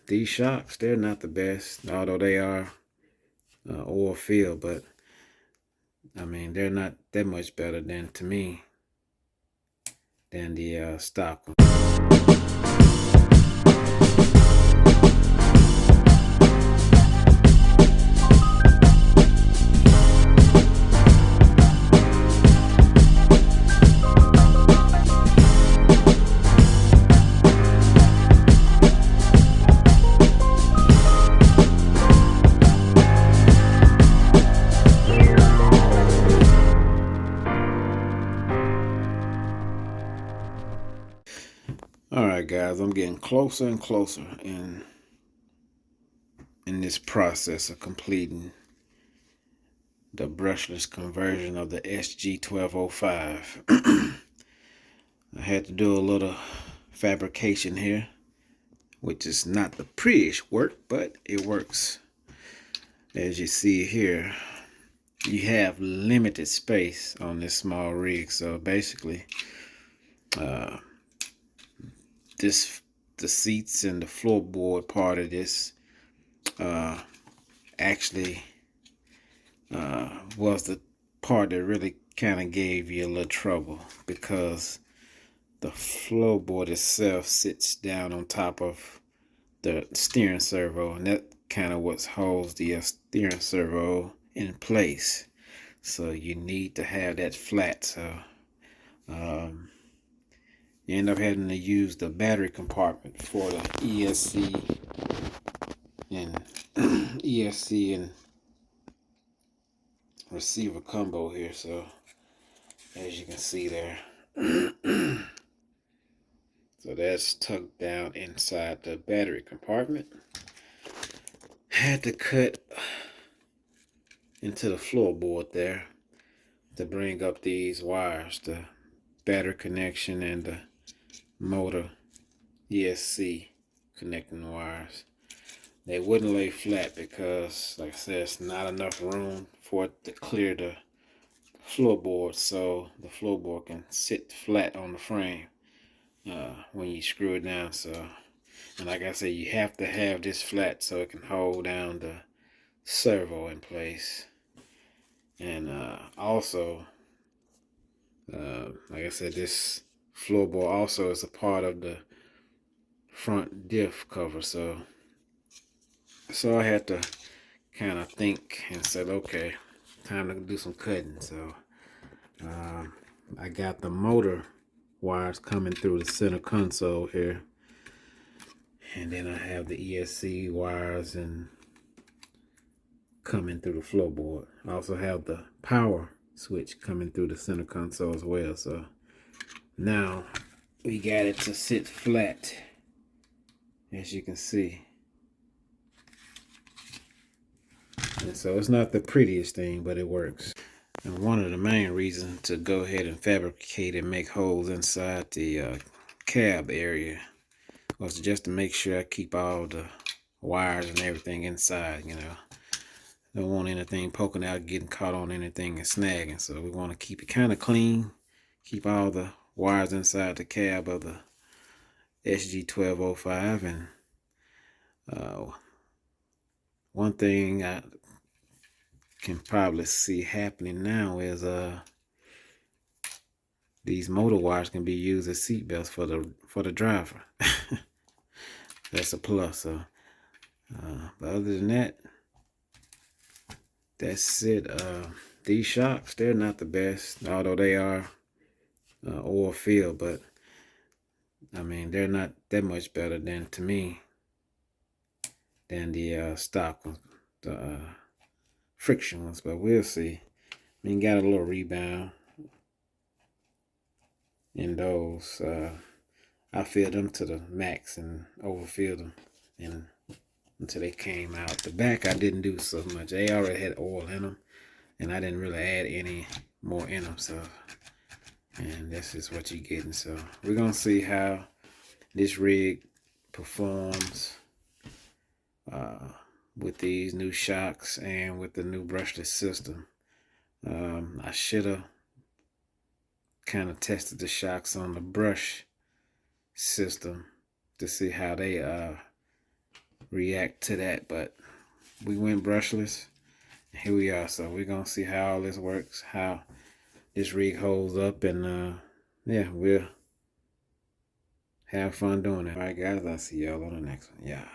these shocks, they're not the best, although they are oil filled, but I mean, they're not that much better than, to me, than the stock one. Alright guys, I'm getting closer and closer in this process of completing the brushless conversion of the SG1205. I had to do a little fabrication here, which is not the prettiest work, but it works. As you see here, you have limited space on this small rig, so basically the seats and the floorboard part of this actually was the part that really kind of gave you a little trouble, because the floorboard itself sits down on top of the steering servo, and that kind of what holds the steering servo in place. So you need to have that flat. So you end up having to use the battery compartment for the ESC and receiver combo here. So as you can see there, so that's tucked down inside the battery compartment. Had to cut into the floorboard there to bring up these wires, the battery connection and the motor ESC connecting wires. They wouldn't lay flat because, like I said, it's not enough room for it to clear the floorboard, so the floorboard can sit flat on the frame when you screw it down. So, and like I said, you have to have this flat so it can hold down the servo in place. And also, like I said, this floorboard also is a part of the front diff cover. So I had to kind of think and said, okay, time to do some cutting. So I got the motor wires coming through the center console here, and then I have the ESC wires and coming through the floorboard. I also have the power switch coming through the center console as well. So now we got it to sit flat, as you can see. And so it's not the prettiest thing, but it works. And one of the main reasons to go ahead and fabricate and make holes inside the cab area was just to make sure I keep all the wires and everything inside, you know. Don't want anything poking out, getting caught on anything and snagging. So we want to keep it kind of clean, keep all the wires inside the cab of the SG1205. And one thing I can probably see happening now is these motor wires can be used as seat belts for the driver. That's a plus. So but other than that, that's it. These shocks, they're not the best, although they are oil filled, but I mean, they're not that much better than, to me, than the stock ones, the friction ones. But we'll see. I mean, got a little rebound in those. I filled them to the max and overfilled them until they came out. The back I didn't do so much. They already had oil in them, and I didn't really add any more in them. So, and this is what you're getting. So we're gonna see how this rig performs with these new shocks and with the new brushless system. I should have kind of tested the shocks on the brush system to see how they react to that, but we went brushless. Here we are. So we're gonna see how all this works, how this rig holds up, and yeah, we'll have fun doing it. All right, guys, I'll see y'all on the next one. Yeah.